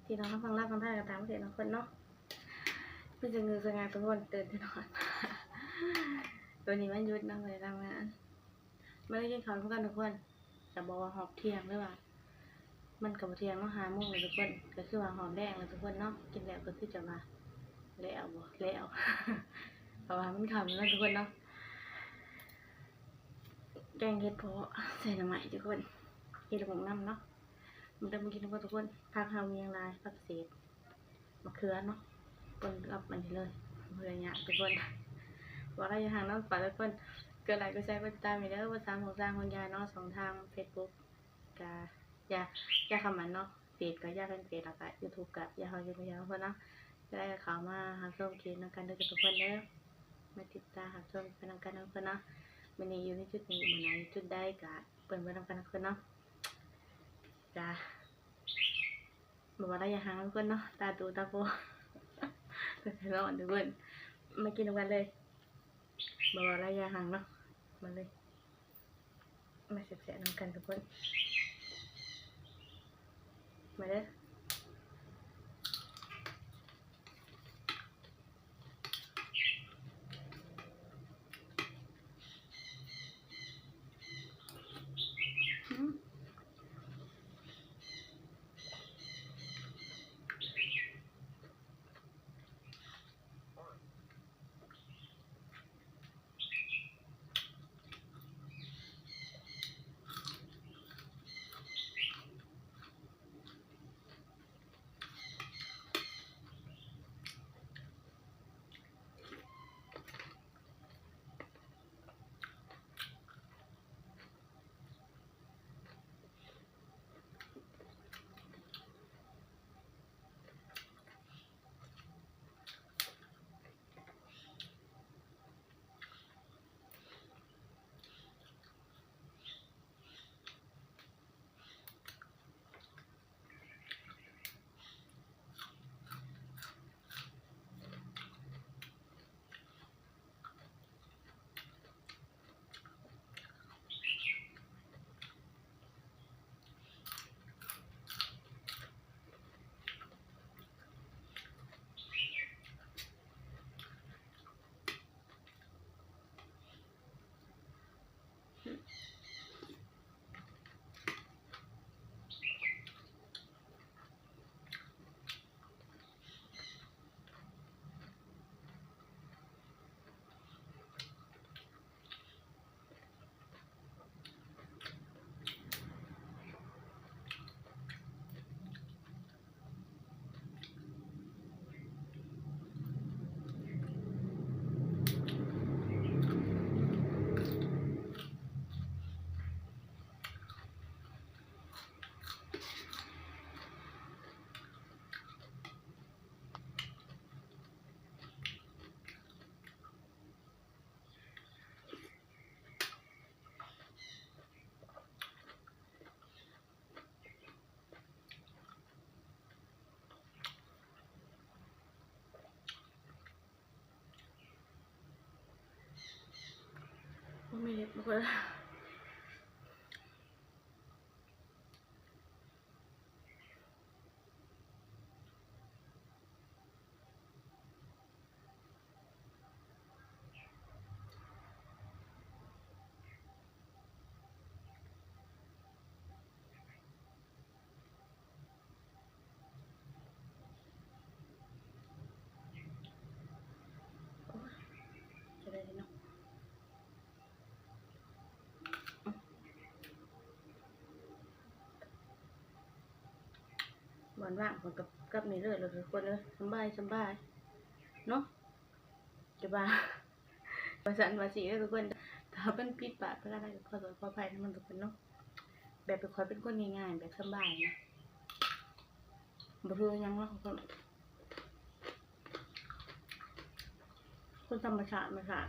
ที่น้องฟังลาวฟังไทยก็ตามประเทศทุกคนเนาะเพิ่นจะงือสงานทุกคนตื่นนอนตัวนี้มันหยุดนำเลยทำงานมาได้กินข้าวทุกคนทุกคนจะบอกว่าหอบเที่ยงหรือว่ามันก็บ่เที่ยงเนาะ5:00 นเลยทุกคนก็คือว่าหอมแดงเลยทุกคนเนาะกินแล้วก็คือจะว่าแล้วบ่แล้วเพราะว่ามันค่ำแล้วทุกคนเนาะแกงเห็ดเพาะใส่หน่อไม้ทุกคนเฮ็ดของน้ำเนาะมันจะมากินทุกคนผักเฮามีอย่างไรผักเศษมะเขือเนาะปนกับมันนี่เลยเพื่อหยาทุกคนว่าระยะห่างเนาะฝากทุกคนเกิดอะไรก็แชร์กดติดตามอีกเด้อว่า3ของสร้างของยายเนาะ2ทาง Facebook ก็อย่าคอมเมนต์เนาะเพจก็อย่าเป็นเพจแล้วก็ YouTube ก็อย่าเฮาอยู่เพิ่นเนาะจะได้เข้ามาหาชมคลิปนำกันเด้อทุกคนเด้อมาติดตามหาชมไปนำกันเพิ่นเนาะมื้อนี้อยู่ในจุดนี้มื้อไหนจุดใดก็เปิ้นไว้นำกันเพิ่นเนาะจ้าบ่ว่าระยะห่างทุกคนเนาะตาตูตาโปก็สิรอทุกคนมากินกันเลยบ่ว่าระยะห่างเนาะมาเลยมาแซ่บๆนำกันทุกคนมาเด้อไม่เล็บทุกคนจะได้เนาะบอนว่างผมกับนี่เลยทุกคนเลยสบายเนาะจะบ่าประสานภาษีทุกคนถ้าเป็นผิดพลาดก็ได้ขอโทษขออภัยทั้งทุกคนเนาะแบบเป็นคนเป็นคนง่ายๆแบบสบายนะบ่รู้ยังเนาะคนธรรมชาติมาค่ะ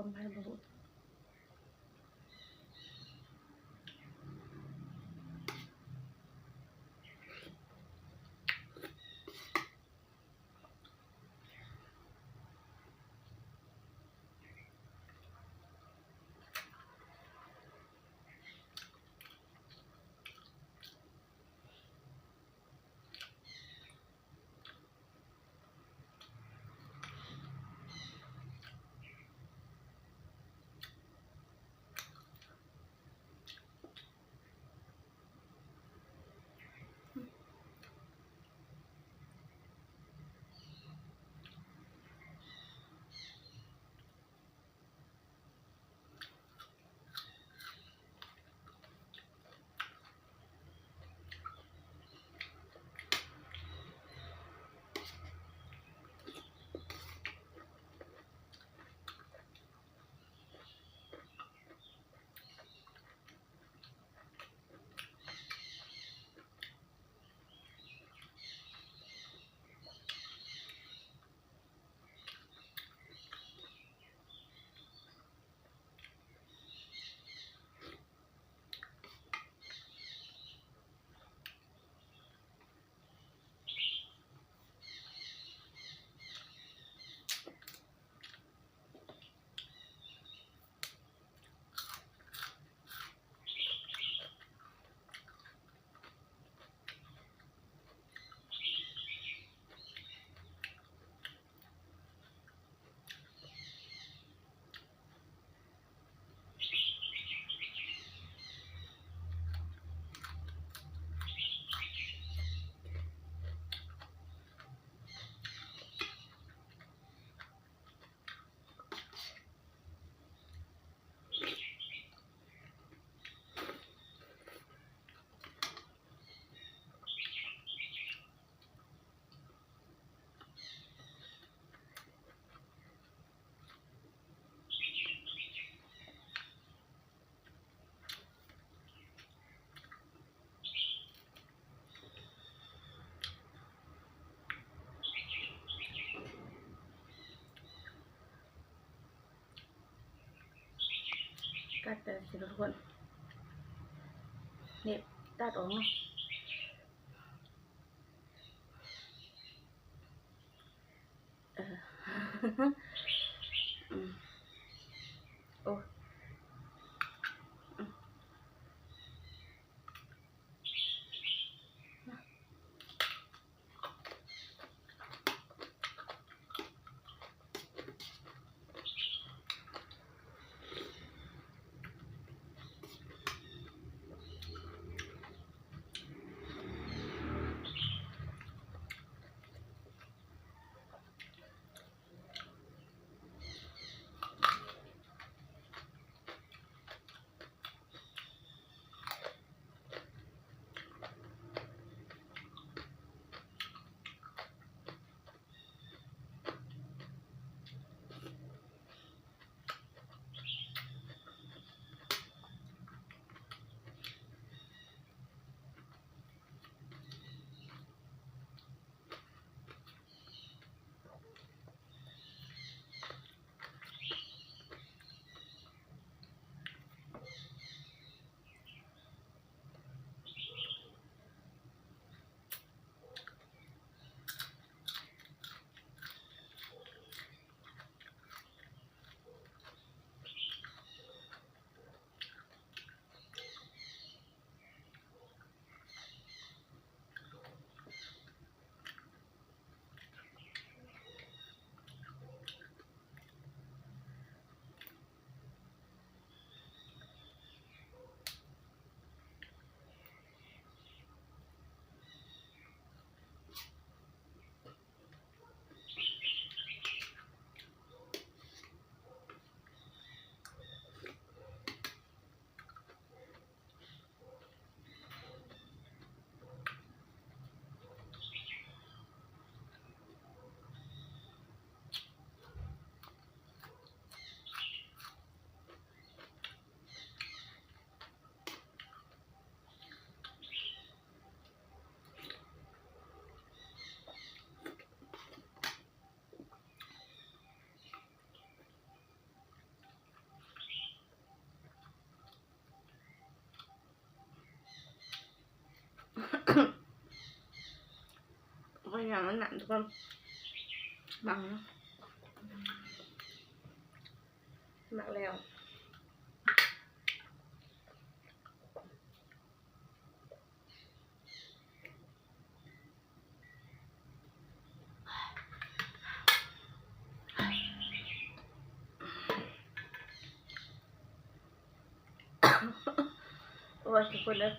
คนไปบ่รู้กัดแต่สิทุกคนนี่ตัดออกเนาะโอ้ อย่างนั้นน่ะทุกคนบังเนาะหมักแล้วโอ้ยทุกคนเลย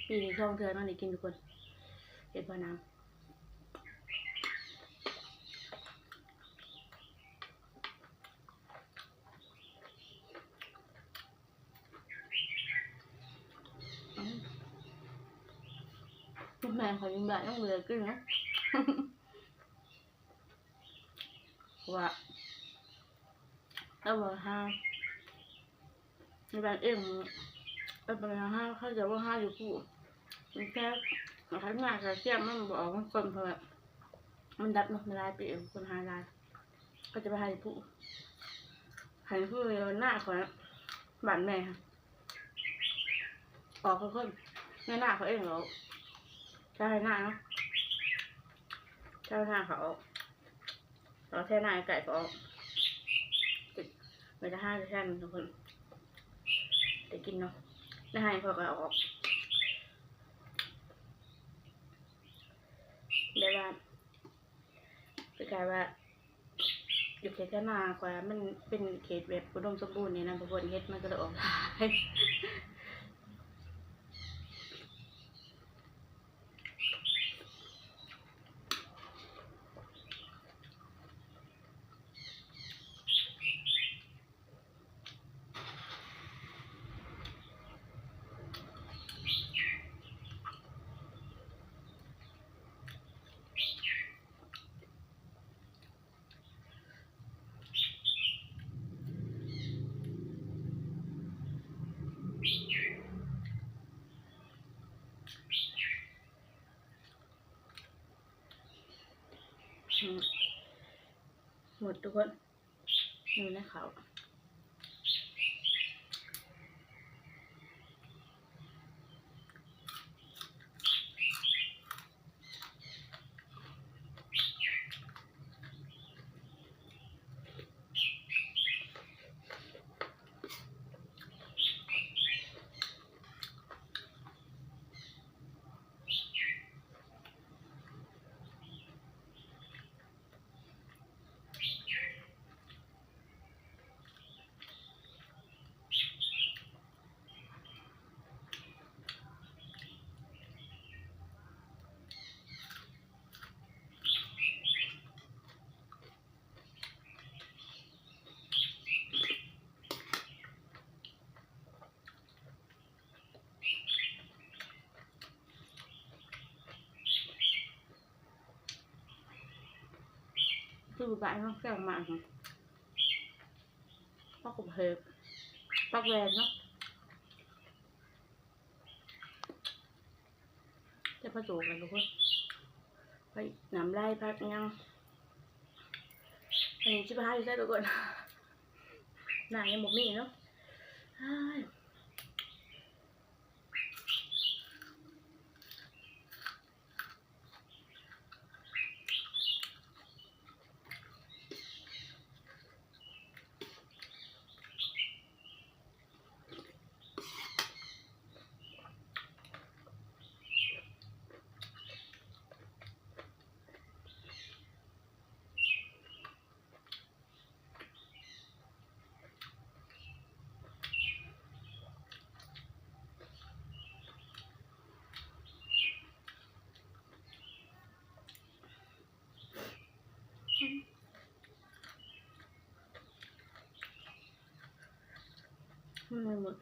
ปีนี้ช่องเธอน้องได้กินทุกคนเห็ดบ่น้ำแม่เขายิงแบบน้องเลยกินนะว่าแล้วบอกห้าในบ้านเอ็มเป็นห้าเขาจะว่าห้าอยู่ผู้มันแค่เขาหน้าเขาเชี่ยมันบอกมันคนเพราะมันดับมันลายไปเองคนหาลายก็จะไปให้ผู้เลยหน้าเขาบ้านแม่ออกเขาคนหน้าเขาเองเหรอใช่หน้าเนาะใช่หน้าเขาเราแค่หน้าไก่ก็ออกไม่ได้ห้าจะแค่นึงทุกคนแต่กินเนาะได้ให้พอก็ออกได้ว่าคือกลายว่าอยู่เขตแม่กว่ามันเป็นเขตแบบอุดมสมบูรณ์เนี่ยนะทุกคนเฮ็ดมันก็เลยออกได้หมดทุกคนอยู่ในเขาคือบ้านเขาแก้วมาปักกบเห็บปักแวนเนาะจะผสมกันทุกคนไปน้ำไล่พักยังอันนี้ชิบหายอยู่ใช่ทุกคนหน้ายังหมกมีเนาะ ไม่หมด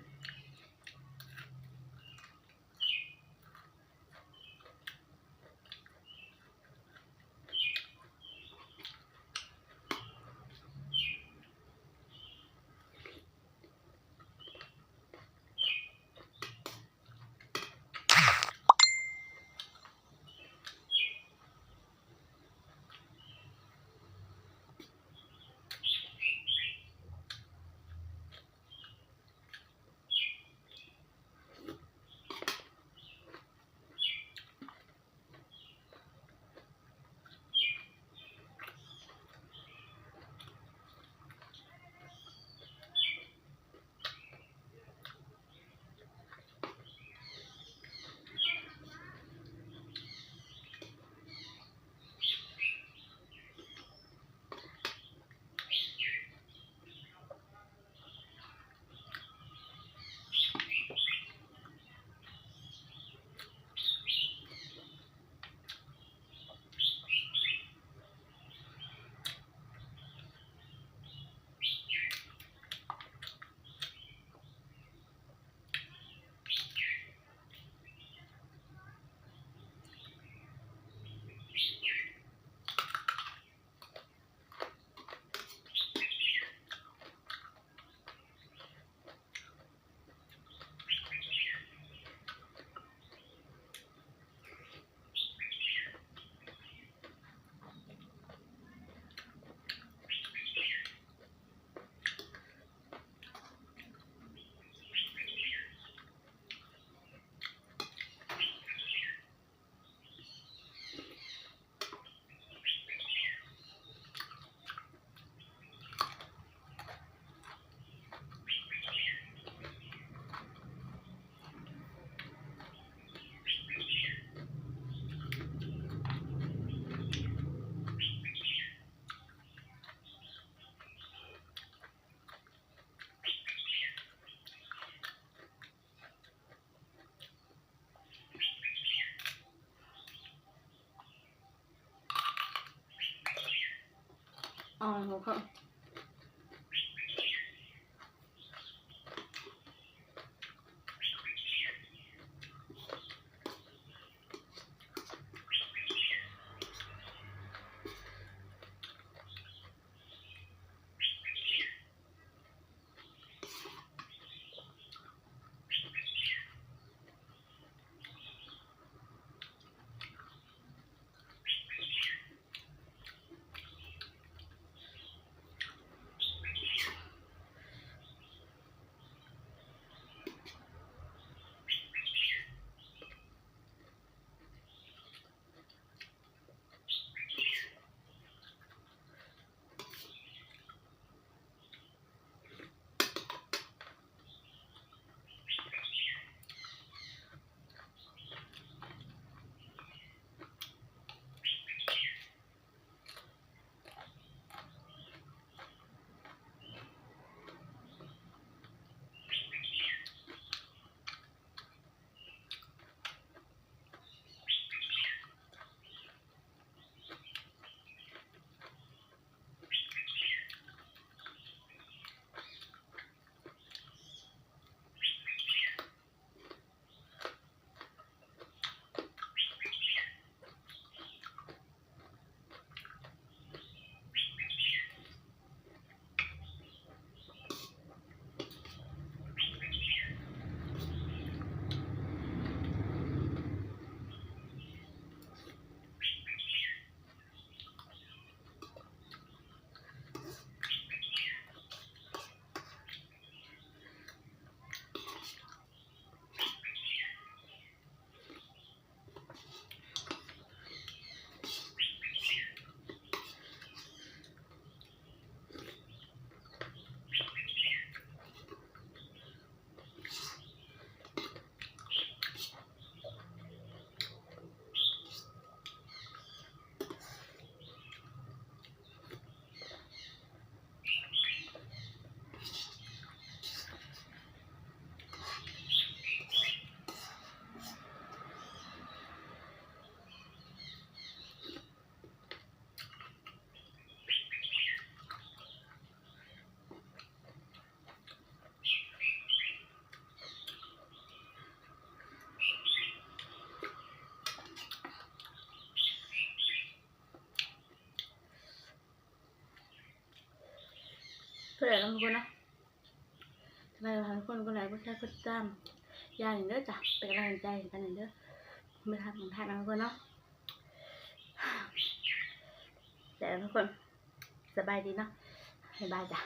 หัวเขา เพื่อนทุกคนนะทำไมทุกคนก็เลยก็แค่กดตามอย่างเด้อจ้ะเป็นกำลังใจกันเด้อไม่ทำของทานทุกคนเนาะแต่ทุกคนสบายดีเนาะบ๊ายบายจ้ะ